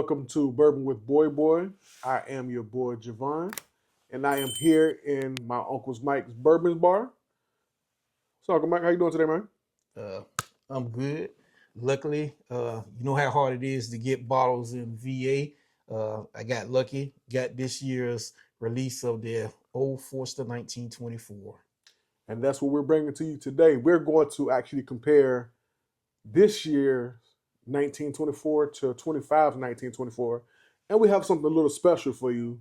Welcome to Bourbon with Boy. I am your boy Javon, and I am here in my uncle's Mike's Bourbon's bar. So, Uncle Mike, how you doing today, man? Uh, I'm good. Luckily, you know how hard it is to get bottles in VA. I got lucky, got this year's release of the Old Forster 1924. And that's what we're bringing to you today. We're going to actually compare this year's 1924 to 25 1924, and we have something a little special for you.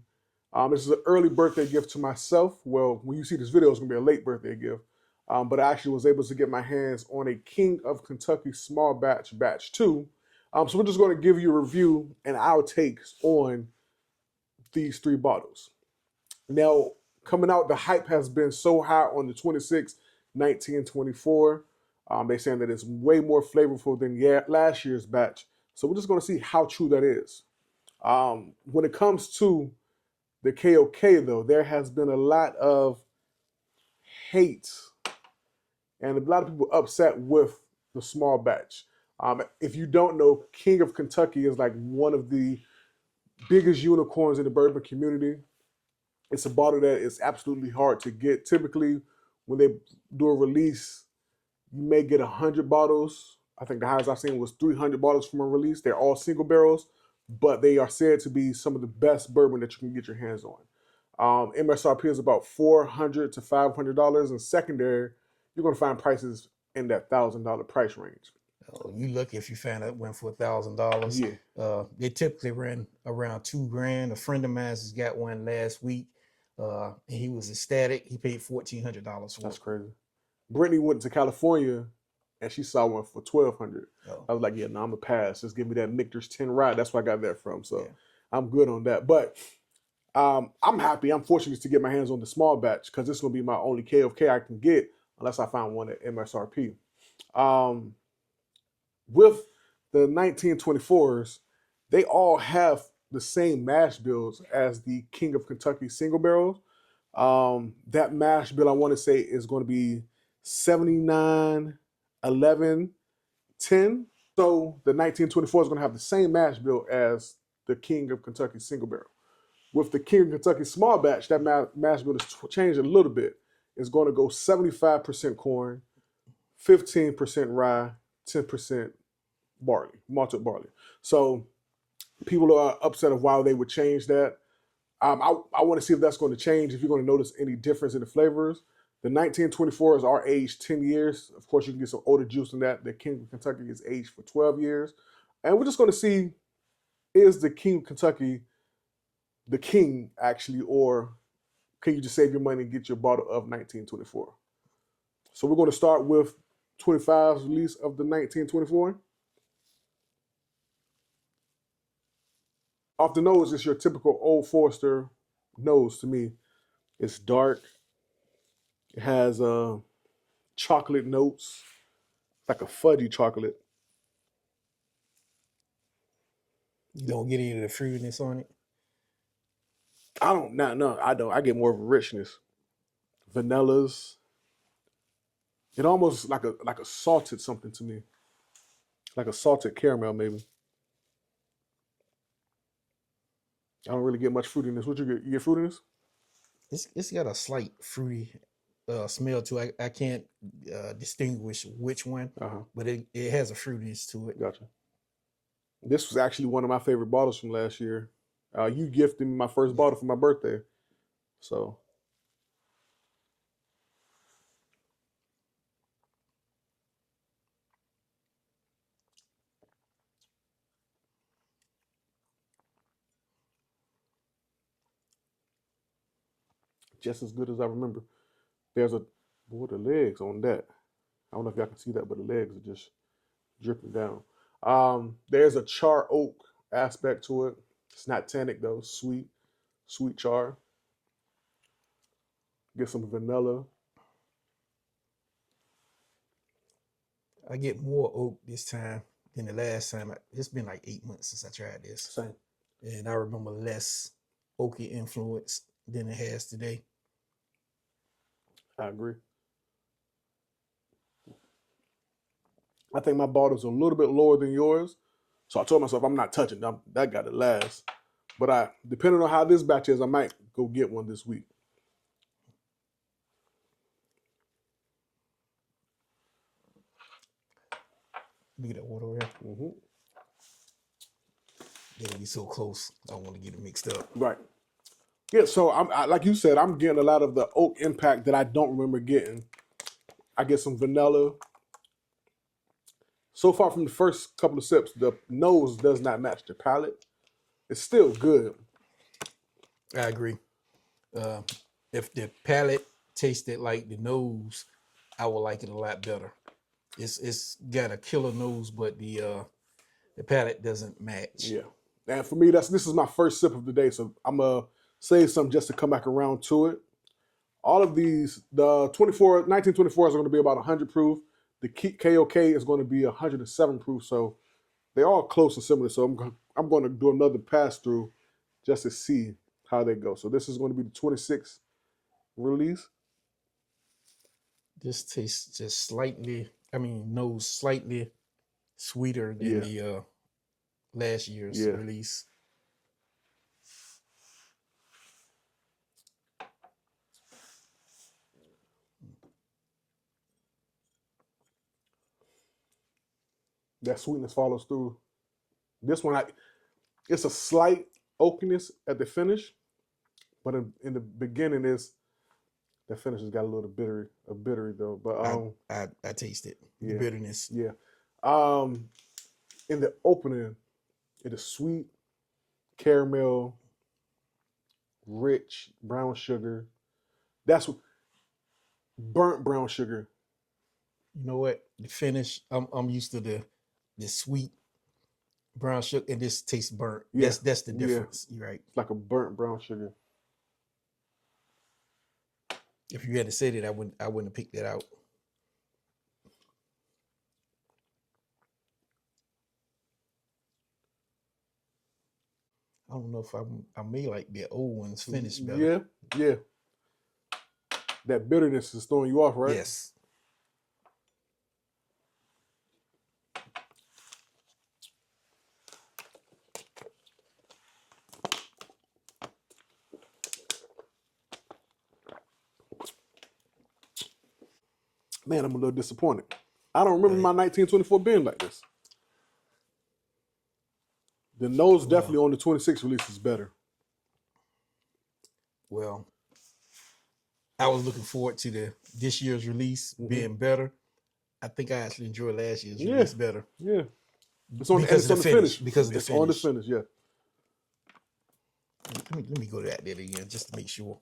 This is an early birthday gift to myself. Well, when you see this video, it's gonna be a late birthday gift. But I actually was able to get my hands on a King of Kentucky Small Batch Batch 2. So we're just going to give you a review and our takes on these three bottles. Now, coming out, the hype has been so high on the 26 1924. They're saying that it's way more flavorful than last year's batch. So we're just going to see how true that is. When it comes to the KOK, though, there has been a lot of hate and a lot of people upset with the small batch. If you don't know, King of Kentucky is like one of the biggest unicorns in the bourbon community. It's a bottle that is absolutely hard to get. Typically, when they do a release, you may get 100 bottles. I think the highest I've seen was 300 bottles from a release. They're all single barrels, but they are said to be some of the best bourbon that you can get your hands on. MSRP is about $400 to $500, and secondary, you're going to find prices in that $1,000 price range. You lucky if you found it went for $1,000. Yeah, They typically run around $2,000. A friend of mine has got one last week, and he was ecstatic. He paid $1,400 for that's it. crazy. Brittany went to California and she saw one for $1,200. Oh, I was like, yeah, no, I'm a pass. Just give me that Michter's 10 ride. That's where I got that from. So yeah. I'm good on that. But I'm happy. I'm fortunate to get my hands on the small batch because this is going to be my only KOK I can get unless I find one at MSRP. Um, with the 1924s, they all have the same mash bills as the King of Kentucky single barrels. That mash bill I want to say is going to be 79, 11, 10. So the 1924 is going to have the same mash bill as the King of Kentucky single barrel. With the King of Kentucky small batch, that mash bill has changed a little bit. It's going to go 75% corn, 15% rye, 10% barley, malted barley. So people are upset of why they would change that. I want to see if that's going to change, if you're going to notice any difference in the flavors. The 1924s are aged 10 years. Of course, you can get some older juice in that. The King of Kentucky is aged for 12 years. And we're just going to see, is the King of Kentucky the king, actually, or can you just save your money and get your bottle of 1924? So we're going to start with 25's release of the 1924. Off the nose, it's your typical Old Forester nose to me. It's dark. It has chocolate notes, like a fudgy chocolate. You don't get any of the fruitiness on it. I don't, no, I don't. I get more of a richness. Vanillas. It almost like a salted something to me, like a salted caramel maybe. I don't really get much fruitiness. What you get? You get fruitiness? It's got a slight fruity smell to it. I can't distinguish which one, Uh huh. but it has a fruitiness to it. Gotcha. This was actually one of my favorite bottles from last year. You gifted me my first bottle for my birthday, so just as good as I remember. There's a boy, the legs on that. I don't know if y'all can see that, but the legs are just dripping down. There's a char oak aspect to it. It's not tannic though, sweet, sweet char. Get some vanilla. I get more oak this time than the last time. It's been like 8 months since I tried this, Same. and I remember less oaky influence than it has today. I agree. I think my bottle's a little bit lower than yours, So I told myself I'm not touching them. That got to last. But depending on how this batch is, I might go get one this week. Let me get that water over here. Mm-hmm. They'll be so close. I don't want to get it mixed up. Right. Yeah, so like you said, I'm getting a lot of the oak impact that I don't remember getting. I get some vanilla. So far from the first couple of sips, the nose does not match the palate. It's still good. I agree. If the palate tasted like the nose, I would like it a lot better. It's got a killer nose, but the palate doesn't match. Yeah. And for me, this is my first sip of the day, so I'm gonna save some just to come back around to it. All of these, the 1924s are going to be about 100 proof. The KOK is going to be 107 proof, so they're all close and similar. So I'm going to do another pass through just to see how they go. So this is going to be the 26 release. This tastes just slightly, nose slightly sweeter than the last year's release. That sweetness follows through. This one, it's a slight oakiness at the finish, but in the beginning, the finish has got a little bittery though. But I taste it. The bitterness. Yeah. In the opening, it is sweet, caramel, rich brown sugar. That's what burnt brown sugar. You know what? The finish. I'm used to the sweet brown sugar, and this tastes burnt. Yeah. That's the difference. Yeah. You're right. It's like a burnt brown sugar. If you hadn't said it, I wouldn't have picked that out. I don't know if I may like the old ones finished better. Yeah. That bitterness is throwing you off, right? Yes. Man, I'm a little disappointed. I don't remember my 1924 being like this. The nose definitely on the 26 release is better. Well, I was looking forward to this year's release being better. I think I actually enjoyed last year's release better. Yeah. It's on the finish. Because of the it's finish. on the finish, yeah. Let me go to that again just to make sure.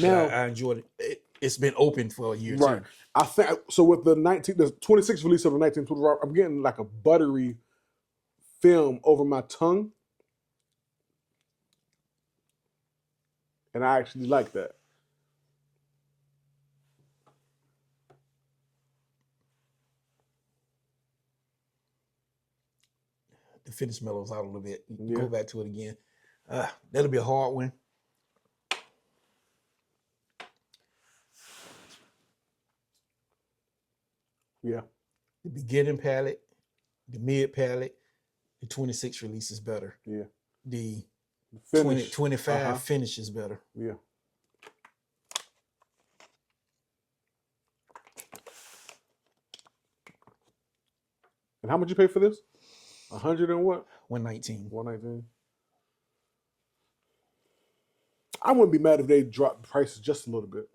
Now I enjoyed it. It's been open for a year too. I think so. With the 26 release of the 1924, I'm getting like a buttery film over my tongue, and I actually like that. The finish mellows out a little bit. Go back to it again. That'll be a hard one. Yeah. The beginning palette, the mid palette, the 26 release is better. Yeah. The finish. 25 finish is better. Yeah. And how much you pay for this? 100 and what? 119. 119. I wouldn't be mad if they dropped prices just a little bit,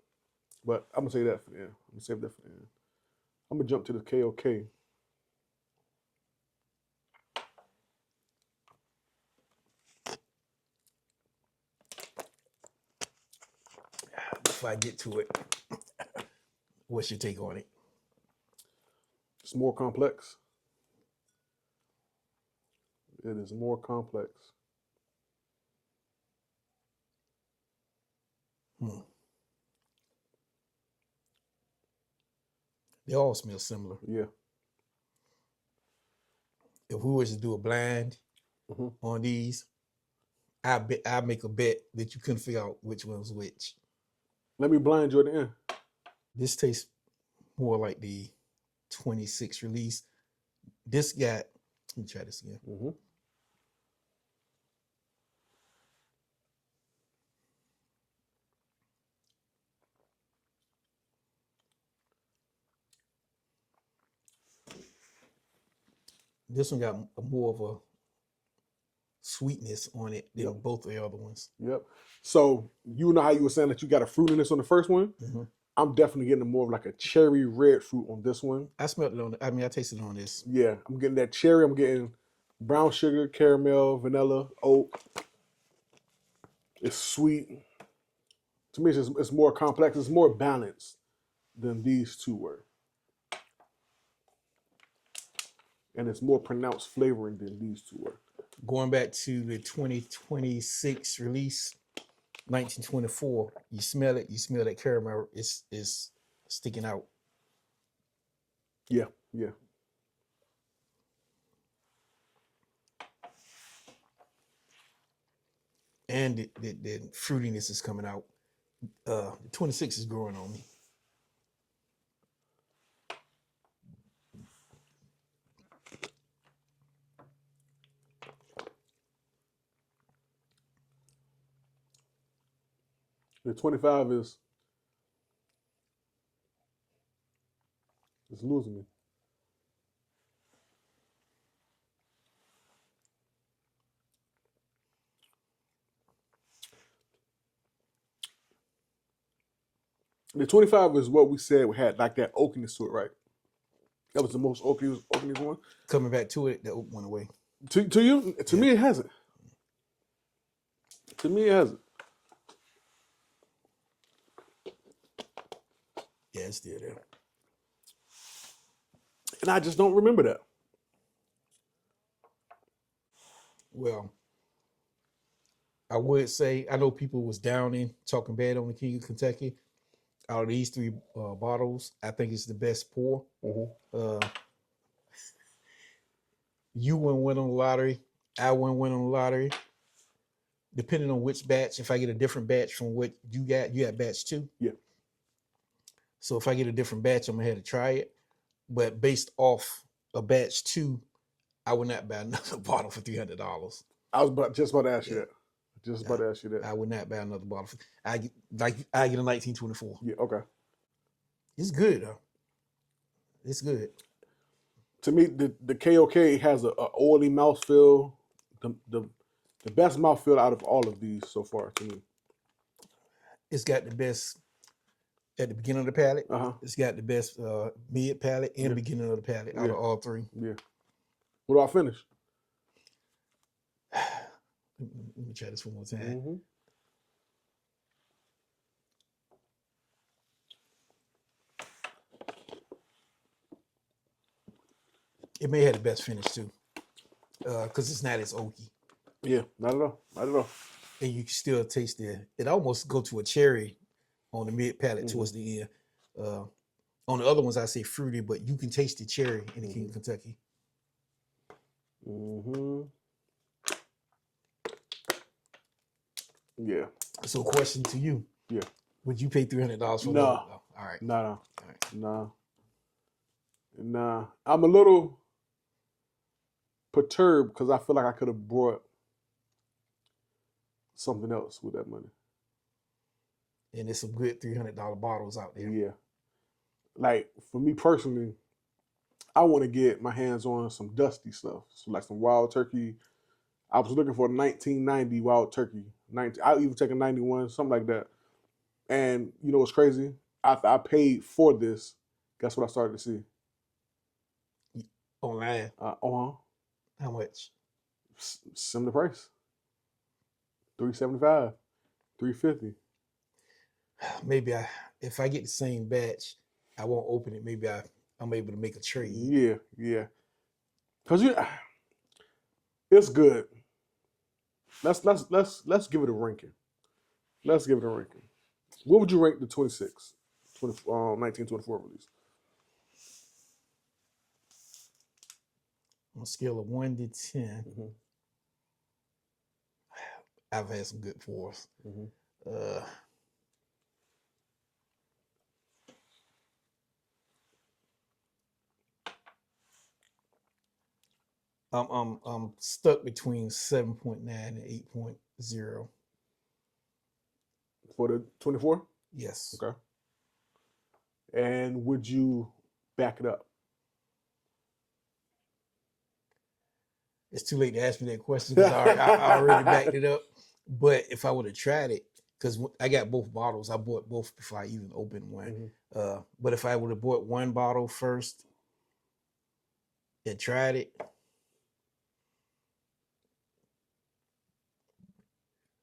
but I'm gonna say that for the end. I'm gonna save that for the end. I'm gonna jump to the KOK. Before I get to it, what's your take on it? It's more complex. It is more complex. They all smell similar. Yeah. If we was to do a blind on these, I make a bet that you couldn't figure out which one's which. Let me blind you at the end. This tastes more like the 26 release. This got, let me try this again. Mm-hmm. This one got more of a sweetness on it than Yep. both the other ones. Yep. So you know how you were saying that you got a fruitiness on the first one? Mm-hmm. I'm definitely getting more of like a cherry red fruit on this one. I smelled it on. I tasted it on this. Yeah, I'm getting that cherry. I'm getting brown sugar, caramel, vanilla, oak. It's sweet. To me, it's more complex. It's more balanced than these two were. And it's more pronounced flavoring than these two were. Going back to the 2026 release, 1924. You smell it. You smell that caramel. It's sticking out. Yeah, yeah. And the fruitiness is coming out. The 26 is growing on me. The 25 is losing me. The 25 is what we said we had like that oakiness to it, right? That was the most oakiness one. Coming back to it, the oak went away. To you? To me, it hasn't. To me, it hasn't. Yeah, it's still there. And I just don't remember that. Well, I would say I know people was downing, talking bad on the King of Kentucky. Out of these three bottles, I think it's the best pour. Mm-hmm. You wouldn't win on the lottery. I wouldn't win on the lottery. Depending on which batch, if I get a different batch from what you got batch 2. Yeah. So if I get a different batch, I'm gonna have to try it. But based off a batch 2, I would not buy another bottle for $300. I was just about to ask you that. Just about to ask you that. I would not buy another bottle. I get a 1924. Yeah, okay. It's good though. It's good. To me, the KOK has a oily mouthfeel. The best mouthfeel out of all of these so far to me. It's got the best at the beginning of the palate. Uh-huh. It's got the best mid palate and beginning of the palate out of all three. Yeah. What do I finish? Let me try this one more time. Mm-hmm. It may have the best finish too, because it's not as oaky. Yeah, not at all. Not at all. And you can still taste it almost go to a cherry on the mid palate towards the end. On the other ones, I say fruity, but you can taste the cherry in the King of Kentucky. Mm-hmm. Yeah. So, question to you: Yeah. Would you pay $300 for No. All right. Nah. All right. Nah. I'm a little perturbed because I feel like I could have brought something else with that money. And there's some good $300 bottles out there. Yeah. Like, for me personally, I want to get my hands on some dusty stuff. So, like some Wild Turkey. I was looking for a 1990 Wild Turkey. I'll even take a 91, something like that. And you know what's crazy? I paid for this. Guess what I started to see? Online. How much? Similar price. $375, $350. Maybe if I get the same batch, I won't open it. Maybe I'm able to make a trade. Yeah. Cause it's good. Let's give it a ranking. Let's give it a ranking. What would you rank the 1924 release? On a scale of 1 to 10, I've had some good pours. I'm stuck between 7.9 and 8.0. For the 24? Yes. Okay. And would you back it up? It's too late to ask me that question because I already backed it up. But if I would have tried it, because I got both bottles, I bought both before I even opened one. Mhm. But if I would have bought one bottle first and tried it,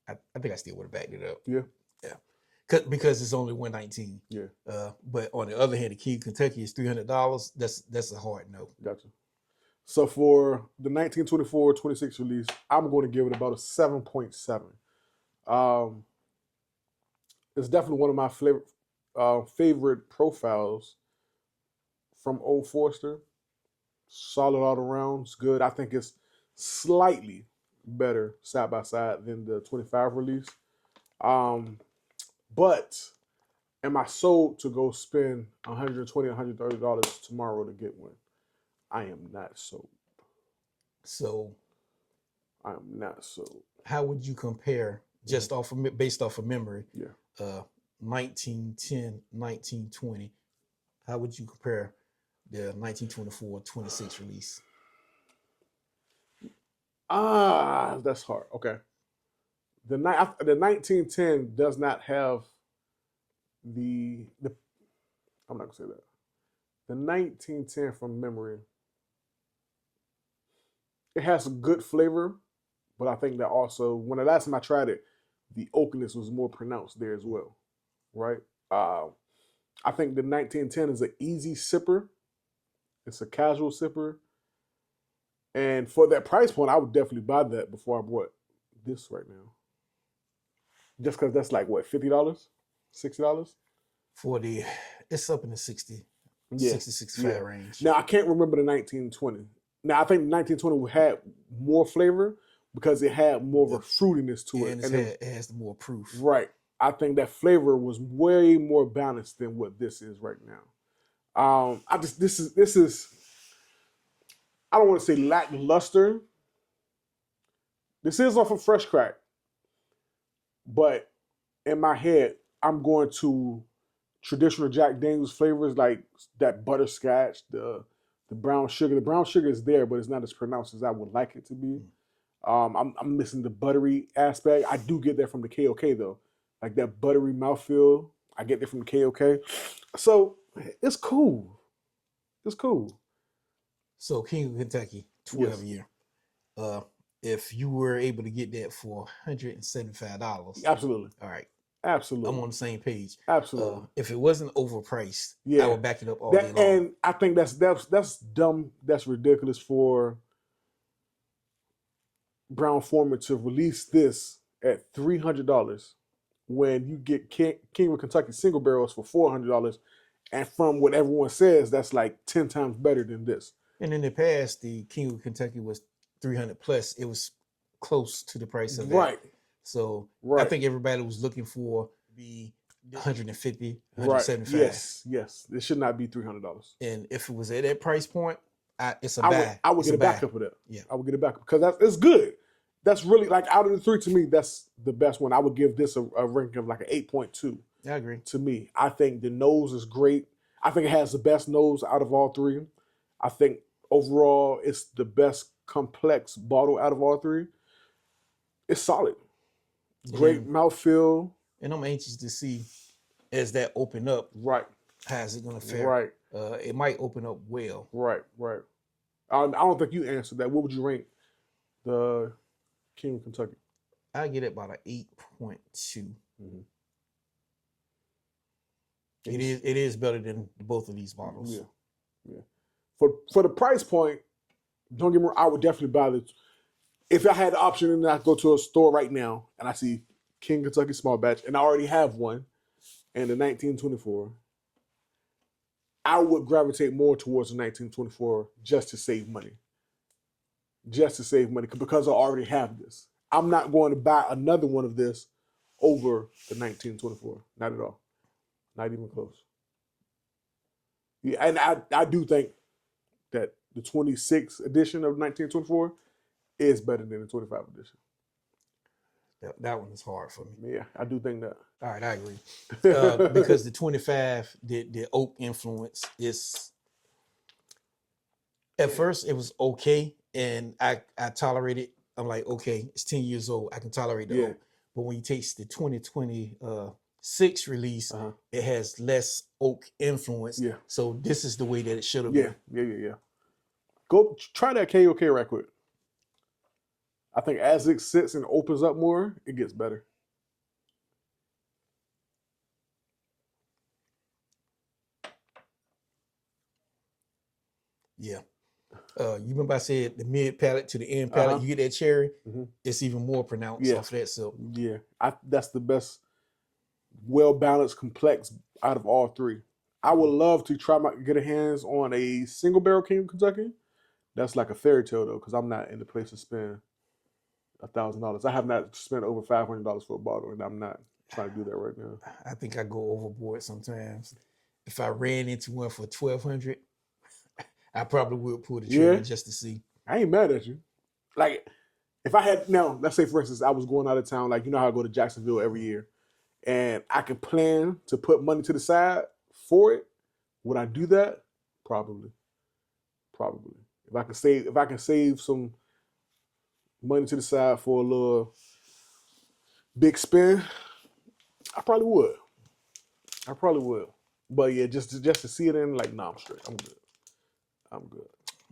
I think I still would have backed it up. Yeah. Yeah. Because it's only 119. Yeah. But on the other hand, the King of Kentucky is $300. That's a hard no. Gotcha. So for the 1924-26 release, I'm going to give it about a 7.7. It's definitely one of my favorite profiles from Old Forester. Solid all around. It's good. I think it's slightly better side by side than the 25 release. But am I sold to go spend $120, $130 tomorrow to get one? I am not sold. So I am not sold. how would you compare just based off of memory? Yeah. 1910, 1920. How would you compare the 1924-26 release? That's hard. Okay. The 1910 does not have the I'm not gonna say that. The 1910 from memory, it has a good flavor, but I think that also when the last time I tried it, the oakiness was more pronounced there as well, right? I think the 1910 is an easy sipper. It's a casual sipper, and for that price point, I would definitely buy that before I bought this right now. Just because that's like what, $50, $60? It's up in the 60, Yeah, 60, 65 yeah. range. Now I can't remember the 1920. Now I think the 1920 had more flavor because it had more of a fruitiness to it, and it has more proof. Right. I think that flavor was way more balanced than what this is right now. This is I don't want to say lackluster. This is off of Fresh Crack, but in my head, I'm going to traditional Jack Daniels flavors like that butterscotch, the brown sugar. The brown sugar is there, but it's not as pronounced as I would like it to be. I'm missing the buttery aspect. I do get that from the KOK though, like that buttery mouthfeel. I get that from the KOK. So it's cool. It's cool. So King of Kentucky, 12 year. If you were able to get that for $175, Absolutely. all right, Absolutely. I'm on the same page. Absolutely. If it wasn't overpriced, yeah, I would back it up all day long. And I think that's dumb. That's ridiculous for Brown-Forman to release this at $300 when you get King of Kentucky single barrels for $400, and from what everyone says, that's like 10 times better than this. And in the past, the King of Kentucky was 300 plus. It was close to the price of that. Right. So Right. I think everybody was looking for the 150, Right. 175. Yes. It should not be $300. And if it was at that price point, it's a buy. I would get a backup of that. Yeah. I would get a backup because it's good. That's really, like, out of the three, to me, that's the best one. I would give this a ranking of like an 8.2. I agree. To me, I think the nose is great. I think it has the best nose out of all three. I think overall it's the best complex bottle out of all three. It's solid. Great mouthfeel. And I'm anxious to see as that open up. Right. How's it going to fare? Right. It might open up well. Right. I don't think you answered that. What would you rank the King of Kentucky? I get it about an 8.2. Mm-hmm. It is better than both of these bottles. Yeah. For the price point, don't get me wrong, I would definitely buy this. If I had the option and I go to a store right now and I see King Kentucky Small Batch and I already have one and the 1924, I would gravitate more towards the 1924 just to save money. Just to save money because I already have this. I'm not going to buy another one of this over the 1924. Not at all. Not even close. Yeah, and I do think that the 26 edition of 1924 is better than the 25 edition. That one is hard for me. Yeah, I do think that. All right, I agree. Because the 25, the oak influence is, at first it was okay, and I tolerated it. I'm like, okay, it's 10 years old. I can tolerate the oak. But when you take the 2026 release, it has less oak influence. Yeah. So this is the way that it should have Yeah, been. yeah. Go try that KOK right quick. I think as it sits and opens up more, it gets better. Yeah. You remember I said the mid palate to the end palate, you get that cherry, it's even more pronounced off that silk. Yeah, that's the best, well-balanced, complex out of all three. I would love to get a hands on a single barrel King of Kentucky. That's like a fairy tale though, because I'm not in the place to spend $1,000. I have not spent over $500 for a bottle, and I'm not trying to do that right now. I think I go overboard sometimes. If I ran into one for $1,200, I probably would pull the trigger just to see. I ain't mad at you. Like, if I had, now, let's say for instance, I was going out of town, like, you know how I go to Jacksonville every year, and I could plan to put money to the side for it. Would I do that? Probably. If I can save some money to the side for a little big spend, I probably would. But yeah, just to see it in, like, nah, I'm straight. I'm good.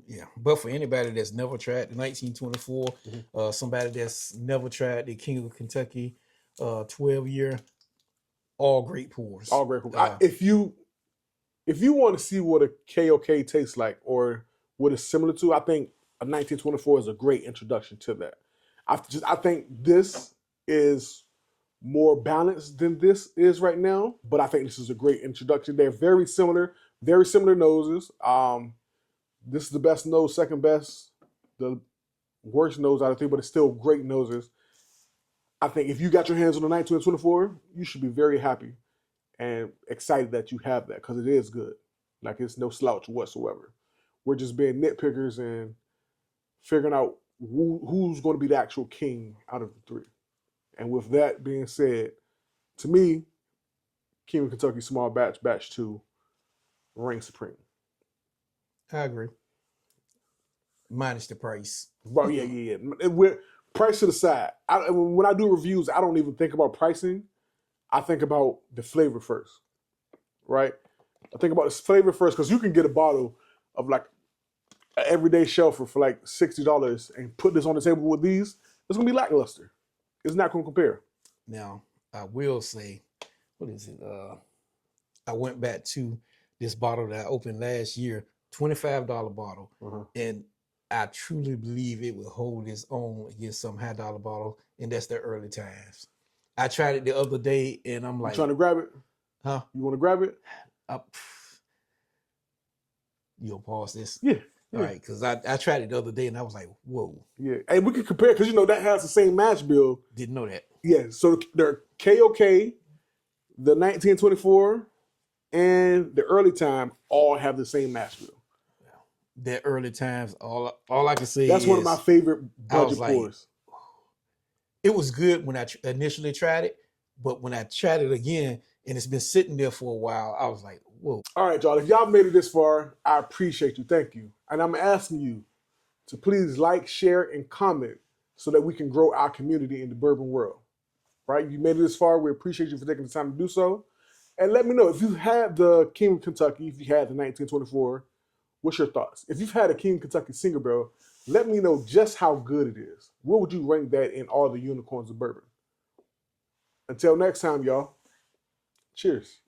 Yeah, but for anybody that's never tried the 1924, somebody that's never tried the King of Kentucky 12-year, all great pours. All great pours. If you want to see what a KOK tastes like or what it's similar to, I think a 1924 is a great introduction to that. I think this is more balanced than this is right now, but I think this is a great introduction. They're very similar noses. This is the best nose, second best, the worst nose out of three, but it's still great noses. I think if you got your hands on the 1924, you should be very happy and excited that you have that, because it is good. Like, it's no slouch whatsoever. We're just being nitpickers and figuring out who's going to be the actual king out of the three. And with that being said, to me, King of Kentucky Small Batch, Batch 2, reigns supreme. I agree. Minus the price. Well, yeah. Price to the side. When I do reviews, I don't even think about pricing. I think about the flavor first, right? I think about the flavor first, because you can get a bottle of like an everyday shelfer for like $60 and put this on the table with these. It's going to be lackluster. It's not going to compare. Now, I will say, what is it? I went back to this bottle that I opened last year, $25 bottle, and I truly believe it will hold its own against some high dollar bottle, and that's the early times. I tried it the other day, and I'm like, you trying to grab it? Huh? You want to grab it? You'll pause this? Yeah. All right, because I tried it the other day, and I was like, whoa. Yeah, and we can compare, because that has the same mash bill. Didn't know that. Yeah, so the KOK, the 1924, and the early time all have the same mash bill. The early times, all I can say that's is one of my favorite budget pours. It was good when I initially tried it, but when I tried it again and it's been sitting there for a while, I was like, whoa. All right, y'all. If y'all made it this far, I appreciate you. Thank you. And I'm asking you to please like, share, and comment so that we can grow our community in the bourbon world. Right? You made it this far. We appreciate you for taking the time to do so. And let me know if you had the King of Kentucky, if you had the 1924, what's your thoughts? If you've had a King of Kentucky single barrel, let me know just how good it is. What would you rank that in all the unicorns of bourbon? Until next time, y'all. Cheers.